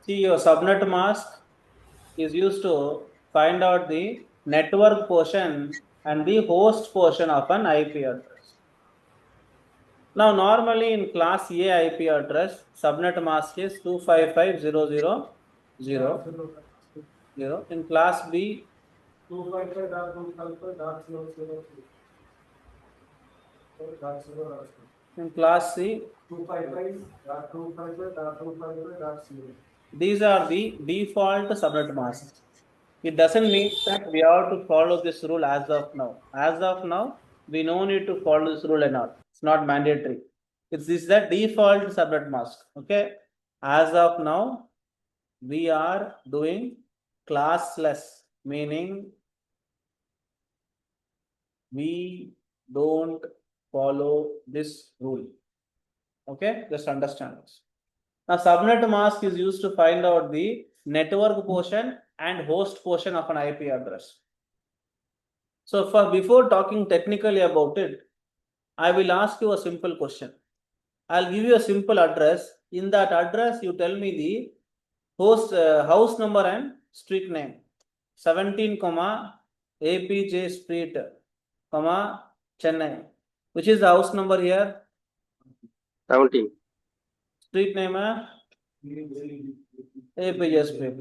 See, your subnet mask is used to find out the network portion and the host portion of an IP address. Now, normally in class A IP address, subnet mask is 255.0.0.0. In class B, 255.255.0.0. In class C, 255.255.255.0. These are the default subnet masks. It doesn't mean that we have to follow this rule as of now. As of now, we no need to follow this rule and all. It's not mandatory. It's this the default subnet mask. Okay. As of now, we are doing classless, meaning we don't follow this rule. Okay, just understand this. Now, subnet mask is used to find out the network portion and host portion of an IP address. So, before talking technically about it, I will ask you a simple question. I'll give you a simple address. In that address, you tell me the host house number and street name. 17, APJ Street, Chennai. Which is the house number here? 17. Street name, APJ Street.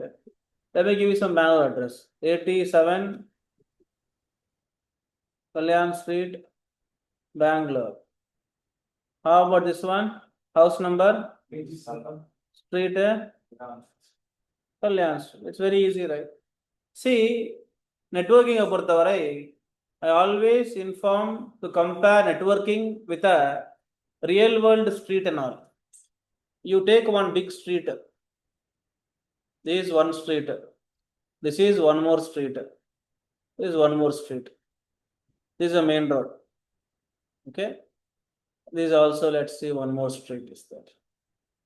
Let me give you some Bangalore address. 87 Kalyan Street, Bangalore. How about this one? House number? 87. Street, Kalyan Street. It's very easy, right? See, networking I always inform to compare networking with a real world street and all. You take one big street. This is one street. This is one more street. This is one more street. This is a main road. Okay. This is also, let's see, one more street is that.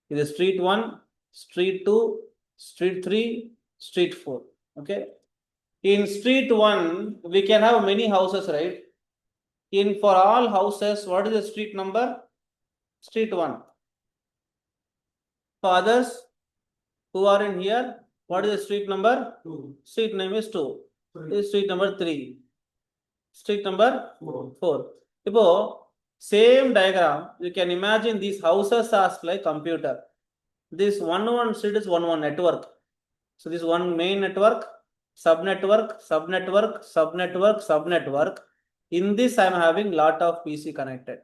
This is street 1, street 2, street 3, street 4. Okay. In street 1, we can have many houses, right? For all houses, what is the street number? Street 1. For others who are in here, what is the street number? 2. Street name is 2. This is street number 3. Street number 4. Same diagram, you can imagine these houses are like computer. This one street is one network. So this one main network, subnetwork, subnetwork, subnetwork, subnetwork. In this, I am having lot of PC connected.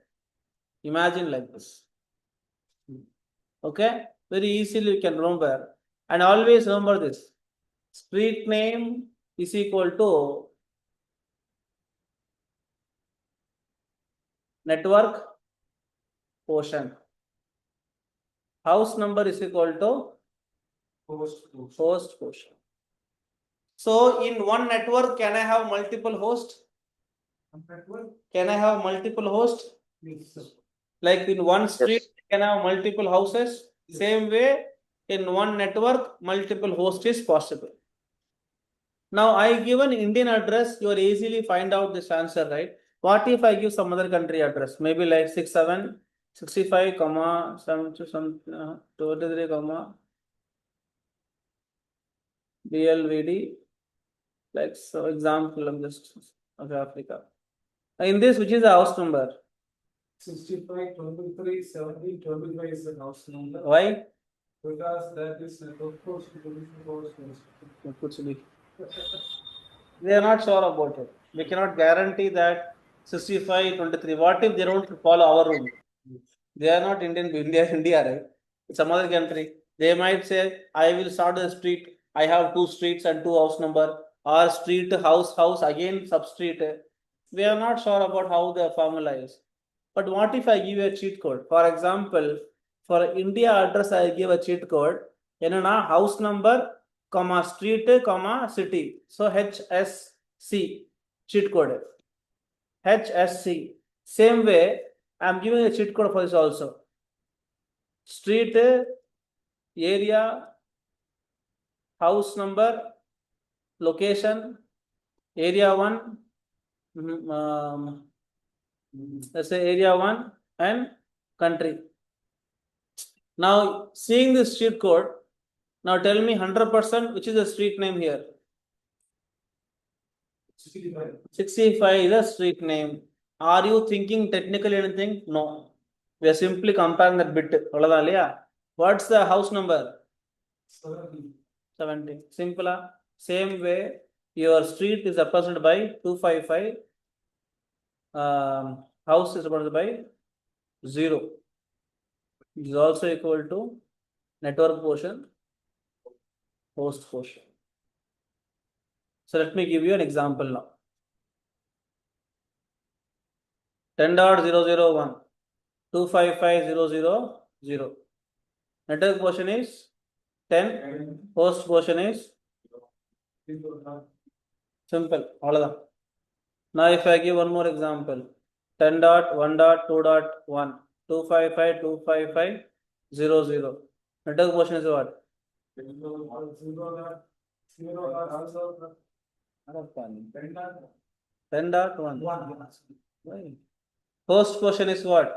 Imagine like this. Okay, very easily you can remember. And always remember this. Street name is equal to network portion. House number is equal to host portion. So in one network, can I have multiple hosts? Can I have multiple hosts? Yes. Like in one street, can I have multiple houses? Same way, in one network, multiple hosts is possible. Now I give an Indian address, you are easily find out this answer, right? What if I give some other country address? Maybe like 67, 65, 23, BLVD. Like so example, I'm just of Africa. In this, which is the house number? 65, 23, 70, 25 is the house number. Why? Because that is network host. They are not sure about it. We cannot guarantee that 65, 23. What if they don't follow our rule? They are not India, right? It's some other country. They might say, I will start the street. I have 2 streets and 2 house number. Or street, house, again substreet. We are not sure about how the formula is. But what if I give a cheat code? For example, for India address, I give a cheat code. House number, street, city. So HSC cheat code. HSC. Same way, I am giving a cheat code for this also. Street, area, house number, location, area 1, let's say area 1 and country. Now, seeing this cheat code, Now tell me 100% which is the street name here. 65 is a street name. Are you thinking technically anything? No. We are simply comparing that bit. What's the house number? 70. Simple. Same way, your street is represented by 255. House is represented by 0. It is also equal to network portion, host portion. So let me give you an example now. 10.001, 255.0.0.0. Network portion is 10, host portion is simple. All of them. Now if I give one more example, 10.1.2.1, 255.255.0.0. Network portion is what? 10.1. Host portion is what?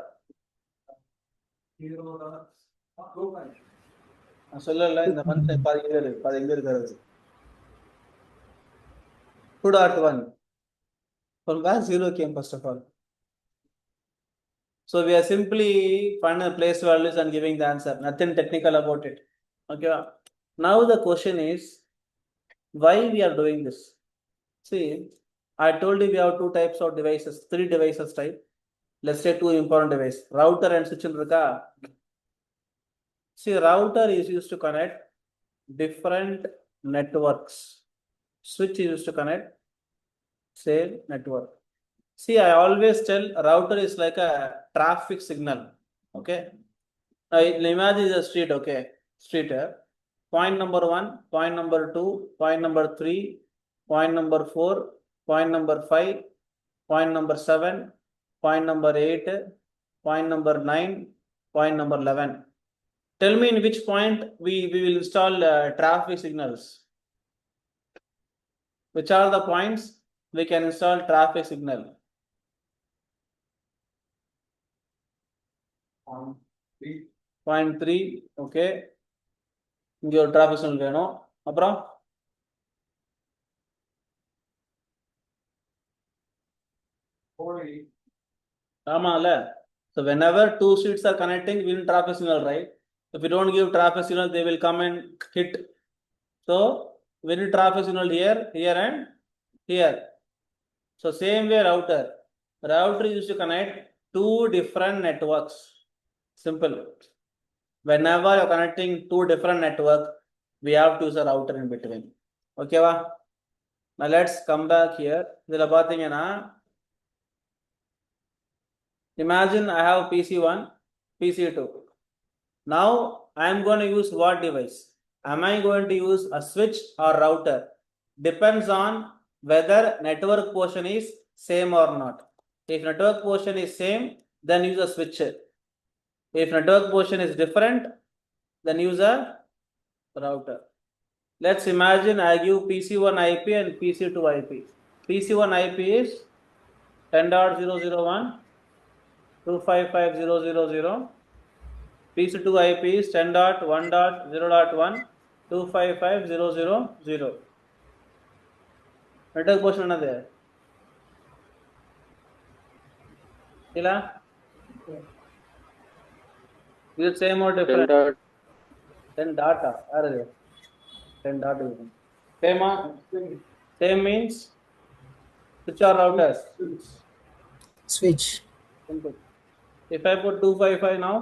சொல்லல இந்த month பாதி எங்க இருக்கிறது 2.1. From where 0 came first of all? So we are simply finding place values and giving the answer. Nothing technical about it. Okay. Now the question is, why we are doing this? See, I told you we have two types of devices, 3 devices type. Let's say 2 important devices, router and switch. See, router is used to connect different networks. Switch is used to connect same network. See, I always tell router is like a traffic signal. Okay. Now imagine the street. Okay. Street. Point number 1, point number 2, point number 3, point number 4, point number 5, point number 7, point number 8, point number 9, point number 11. Tell me in which point we will install traffic signals. Which are the points we can install traffic signal? Point 3. Okay. இங்க ஒரு traffic signal வேணும். அப்புறம் ஆமால. So whenever 2 streets are connecting, we need traffic signal, right? If we don't give traffic signal, they will come and hit. So we need traffic signal here, here and here. So same way router. Router is used to connect 2 different networks. Simple. Whenever you're connecting 2 different networks, we have to use a router in between. Okay, va? Now let's come back here. Imagine I have PC1, PC2. Now I am going to use what device? Am I going to use a switch or router? Depends on whether network portion is same or not. If network portion is same, then use a switch. If network portion is different, then use a router. Let's imagine I give PC1 IP and PC2 IP. PC1 IP is 10.001, 255.0.0.0. PC2 IP is 10.1.0.1, 255.0.0.0. Network portion another. Is it same or different? 10 data. 10 data. Same means switch or routers? Switch. Simple. If I put 255 now,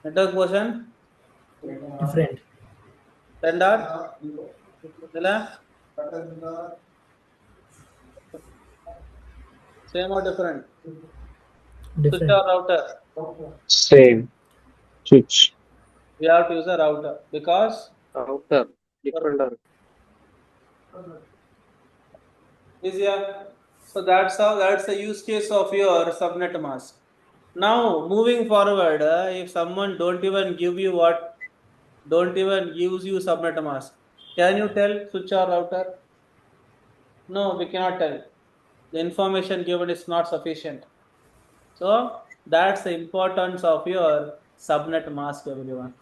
network portion Different. 10 dot. Same or different? Different. Switch or router? Same. Switch. We have to use a router because Router. Different. easier. So that's the use case of your subnet mask. Now moving forward, if someone don't even gives you subnet mask, can you tell switch or router? No, we cannot tell. The information given is not sufficient. So that's the importance of your Subnet Mask, everyone.